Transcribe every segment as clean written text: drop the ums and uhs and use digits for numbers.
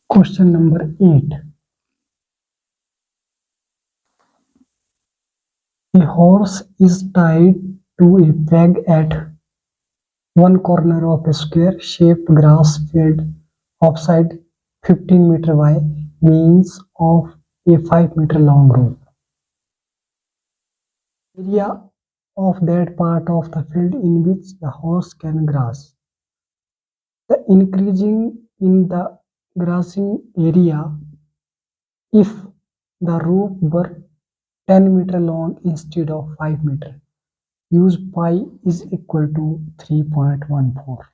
Question number 8. A horse is tied to a peg at one corner of a square-shaped grass field outside 15-meter by means of a 5-meter long rope. Area of that part of the field in which the horse can graze. The increasing in the grazing area if the rope were 10-meter long instead of 5-meter. Use pi is equal to 3.14.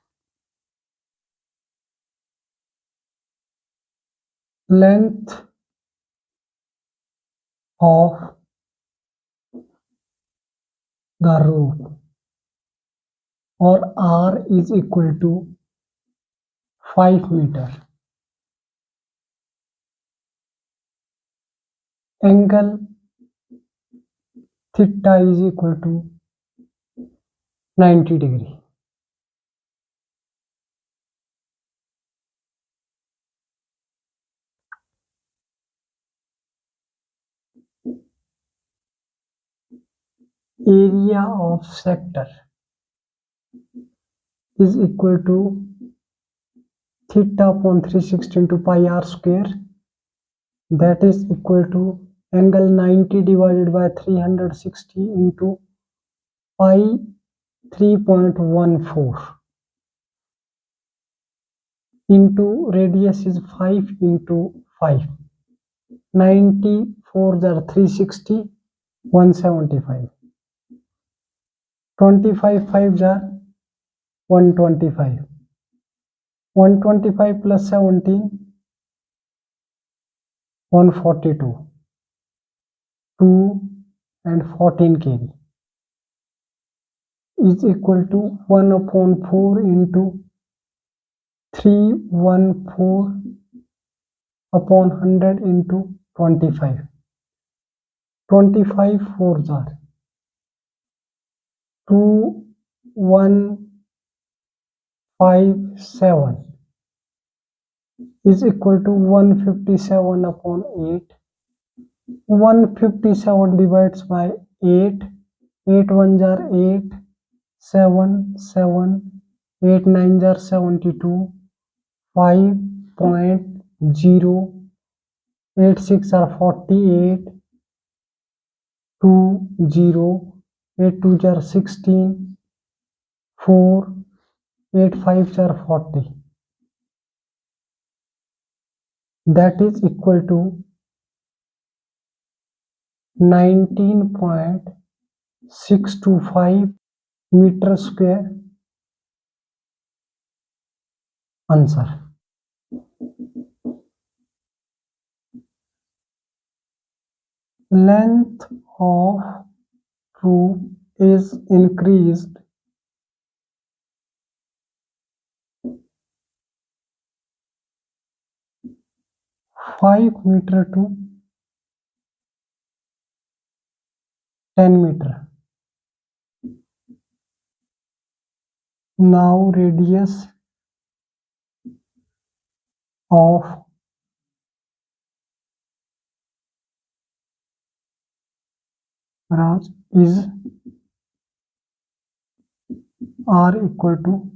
Length of the rope or R is equal to 5 meter. Angle theta is equal to 90 degree. Area of sector is equal to theta upon 360 into pi r square, that is equal to angle 90 divided by 360 into pi 3.14 into radius is 5 into 5. 90 4s are 360, 175. 25 5s are 125. 125 plus 17, 142. 2 and 14 kg is equal to 1 upon 4 into 314 upon 100 into 25. 25 4s are 2157 is equal to 157 upon 8. 157 divides by 8. 8 1s are 8. 7 7. 8 9s are 72. 5.0. 8 6 are 48. 2 0. 8 2s are 16. 4. 8 5s are 40. That is equal to 19.625 meter square. Answer. Length of rope is increased (5 meter to 10 meter). Now radius of branch is R equal to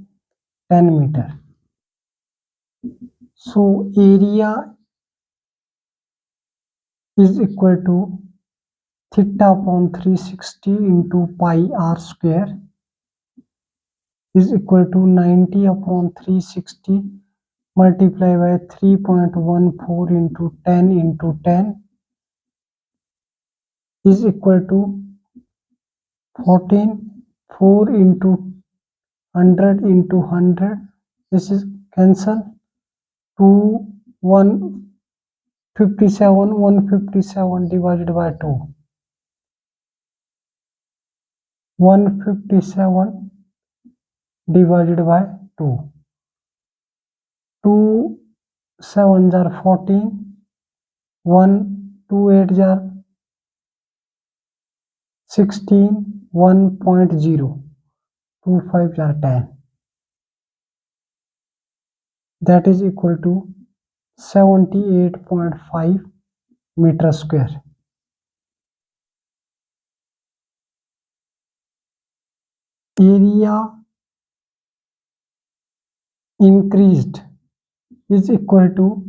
10 meter. So area is equal to theta upon 360 into pi r square is equal to 90 upon 360 multiply by 3.14 into 10 into 10 is equal to 14. 4 into 100 into 100, this is cancel. 2 157 divided by 2. 157 divided by 2. 2 7s are 14. 1 2 8s are 16. 1.0. 2 5s are 10. That is equal to 78.5 meter square. Area increased is equal to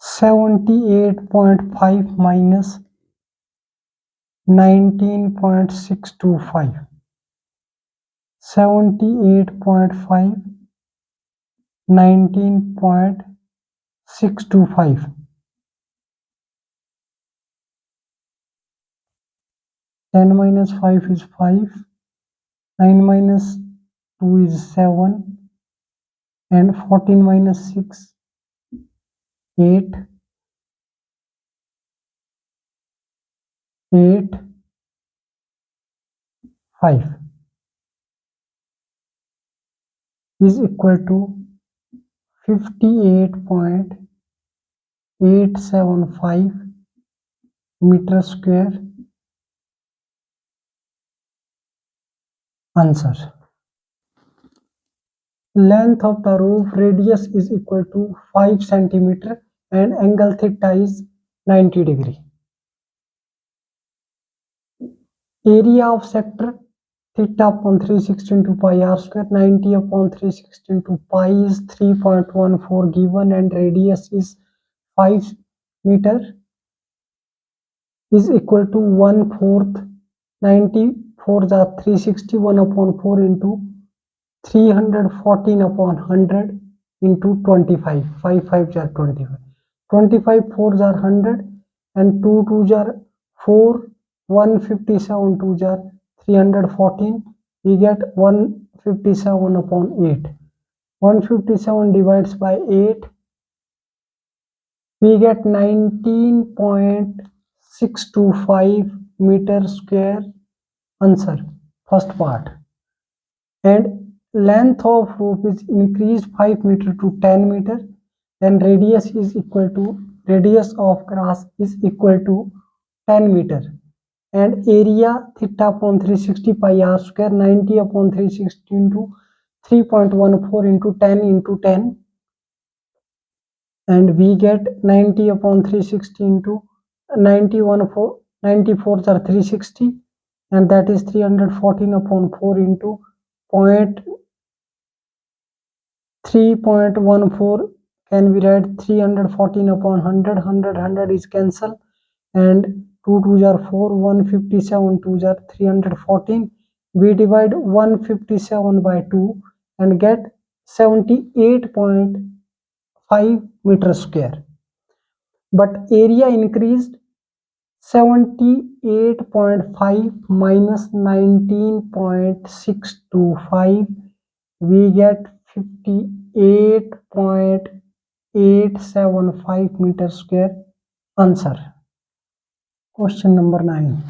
78.5 minus 19.625. 78.5 19.625. 10 minus 5 is 5, 9 minus 2 is 7, and 14 minus 6 8, 8, 5 is equal to 58.875 meter square. Answer. Length of the roof radius is equal to 5 centimeter and angle theta is 90 degree. Area of sector theta upon 360 into pi r square, 90 upon 360 into pi is 3.14 given, and radius is 5 meter is equal to 1/4. 94 is 360, 1 upon 4 into 314 upon 100 into 25. 5 5 are 25. 25 4s are 100 and 2 2s are 4. 157 2s are 314. We get 157 upon 8. 157 divides by 8. We get 19.625 meter square. Answer. First part. And length of roof is increased 5 meter to 10 meter. Then radius of grass is equal to 10 meter. And area theta upon 360 pi r square, 90 upon 360 into 3.14 into 10 into 10. And we get 90 upon 360 into 94 94s are 360, and that is 314 upon 4 into 3.14. Can we write 314 upon 100? 100 is cancel, and 2 2s are 4. 157 2s are 314. We divide 157 by 2 and get 78.5 meter square. But area increased 78.5 minus 19.625. We get 58.875 meter square. Answer. Question number 9.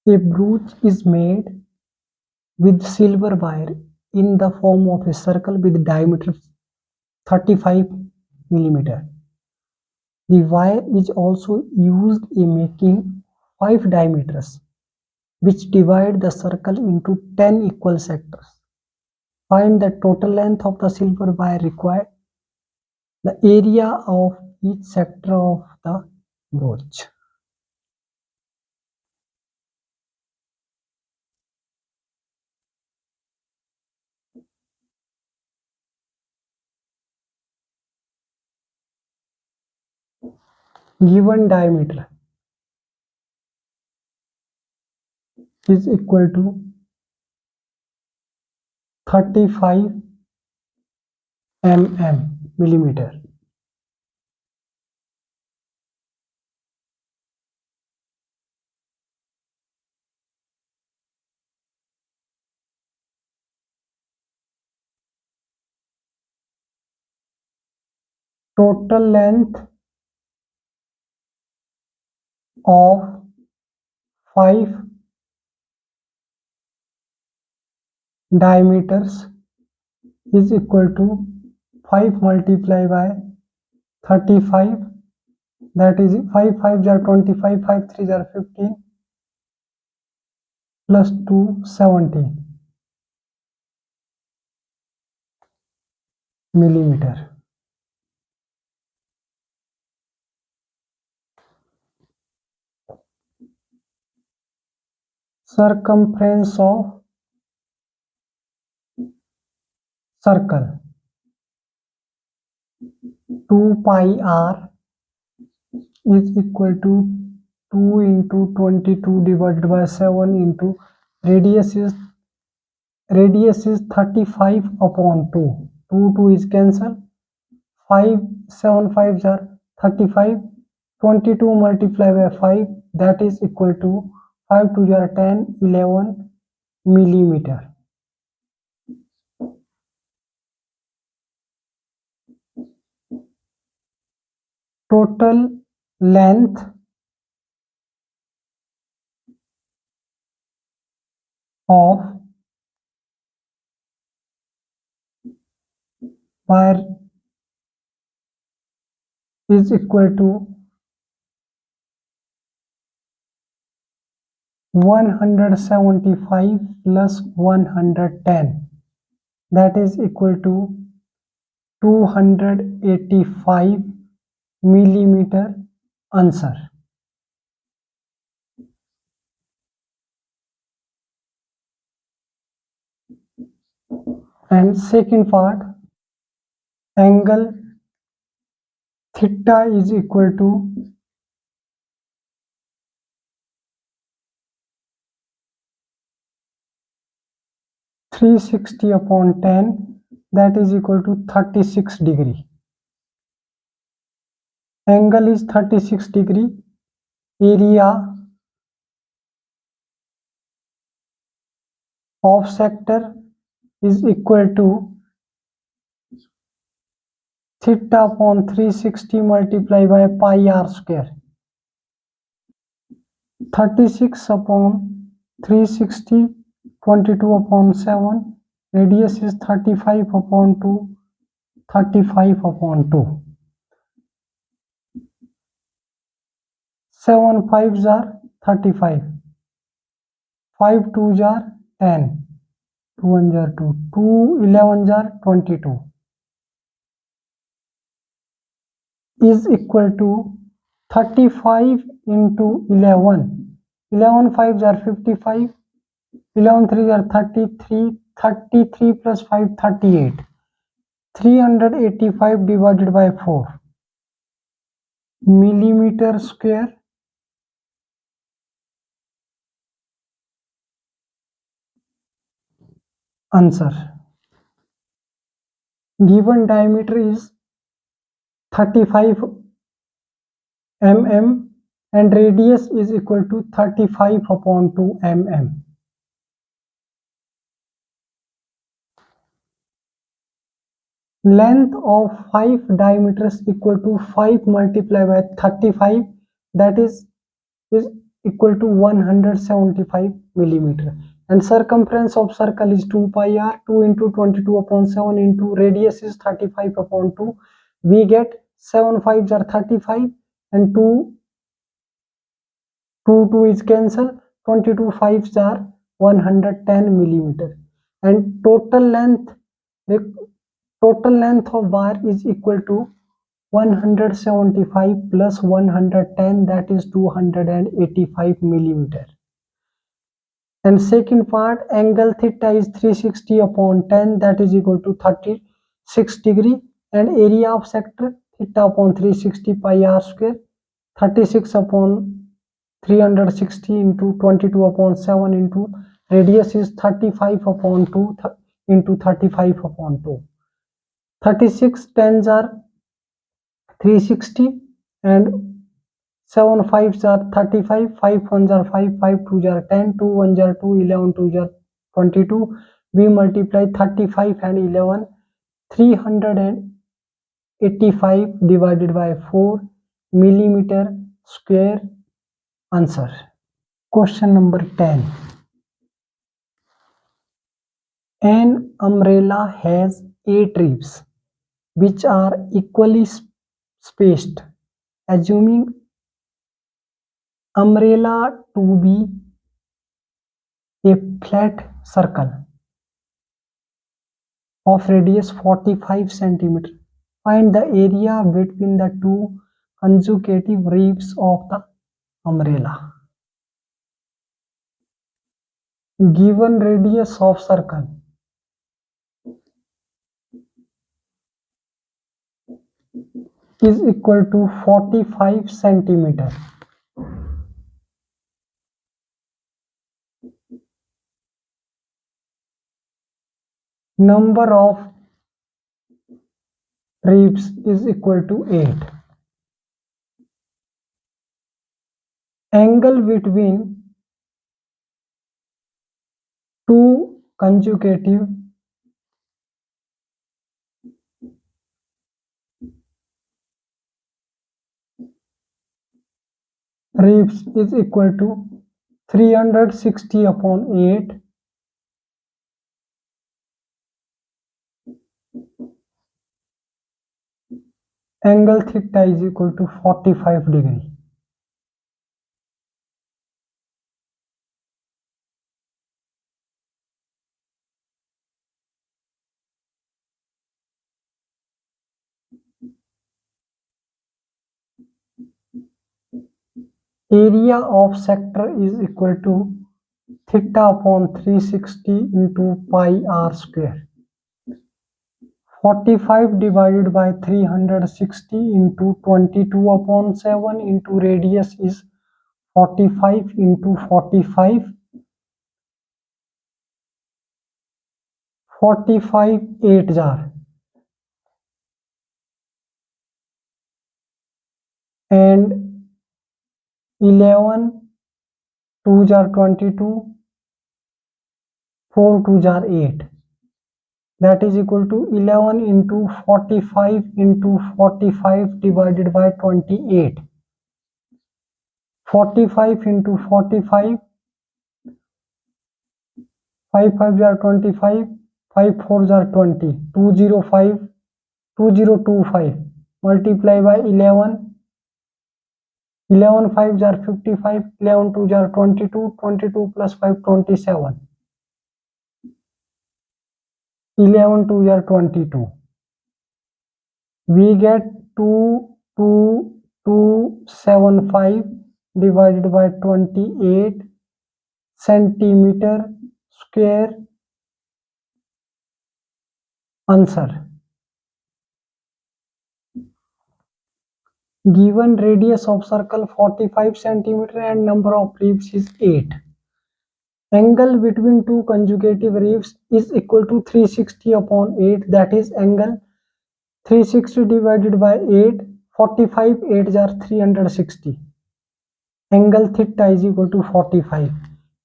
A brooch is made with silver wire in the form of a circle with diameter 35 millimeter. The wire is also used in making 5 diameters, which divide the circle into 10 equal sectors. Find the total length of the silver wire required. The area of each sector of the brooch. Given diameter is equal to 35 millimeter. Total length of 5 diameters is equal to 5 multiplied by 35, that is 5 5s are 25, 5 3s are 15, plus 2 17. millimeter. Circumference of circle 2 pi r is equal to 2 into 22 divided by 7 into radius is 35 upon 2. 2 is cancelled. 5 7 5s are 35. 22 multiplied by 5, that is equal to 5 2 are 10 11 millimeter. Total length of wire is equal to 175 plus 110, that is equal to 285 millimeter. Answer. And second part, angle theta is equal to 360 upon 10, that is equal to 36 degree. Angle is 36 degree. Area of sector is equal to theta upon 360 multiplied by pi r square. 36 upon 360, 22 upon 7, radius is 35 upon 2, 35 upon 2. 7 5s are 35, 5 2s are 10, 2 1s are 2, 2 11s are 22, is equal to 35 into 11. 11 5s are 55, 11 3s are 33, 33 plus 5 38, 385 divided by 4 millimeter square. Answer. Given diameter is 35 mm and radius is equal to 35 upon 2 mm. Length of 5 diameters equal to 5 multiplied by 35, that is equal to 175 millimeter. And circumference of circle is 2 pi r, 2 into 22 upon 7 into radius is 35 upon 2. We get 7 5s are 35 and 2 is cancelled. 22 5s are 110 millimeter. And total length of wire is equal to 175 plus 110, that is 285 millimeter. And second part, angle theta is 360 upon 10, that is equal to 36 degree. And area of sector theta upon 360 pi r square, 36 upon 360 into 22 upon 7 into radius is 35 upon 2 into 35 upon 2. 36 tens are 360 and 7 5s are 35, 5 1s are 5, 5 2s are 10, 2 1s are 2, 11 2s are 22. We multiply 35 and 11, 385 divided by 4 millimeter square. Answer. Question number 10. An umbrella has 8 ribs which are equally spaced. Assuming umbrella to be a flat circle, of radius 45 centimeter. Find the area between the two consecutive ribs of the umbrella. Given radius of circle is equal to 45 centimeter. Number of ribs is equal to 8. Angle between two consecutive ribs is equal to 360 upon 8. Angle theta is equal to 45 degree. Area of sector is equal to theta upon 360 into pi r square. 45 divided by 360 into 22 upon 7 into radius is 45 into 45. 45 8 jar and 11 2 jar 22, 4 2 jar 8. That is equal to 11 into 45 into 45 divided by 28. 45 into 45, 5 5 jar 25, 5 4 jar 20, 205, 2025 multiply by 11, 11 5 jar 55, 11 2 jar 22, 22 plus 5 27, 11 2 jar 22. We get 22275 divided by 28 centimeter square. Answer. Given radius of circle 45 centimeter and number of ribs is 8. Angle between two consecutive ribs is equal to 360 upon 8. That is angle 360 divided by 8. 45 8 are 360. Angle theta is equal to 45.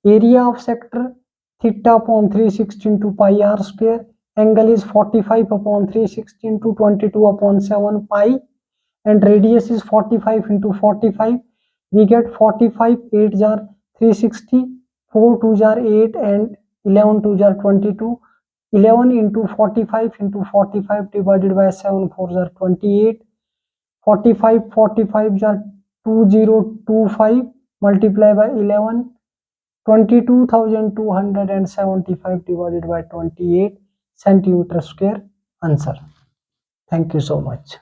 Area of sector theta upon 360 into pi r square. Angle is 45 upon 360 into 22 upon 7 pi. And radius is 45 into 45. We get 45 8 jar 360, 4 2 jar 8 and 11 2 jar 22. 11 into 45 into 45 divided by 7 4 jar 28. 45 45 jar 2025 multiply by 11, 22,275 divided by 28 centimeter square. Answer. Thank you so much.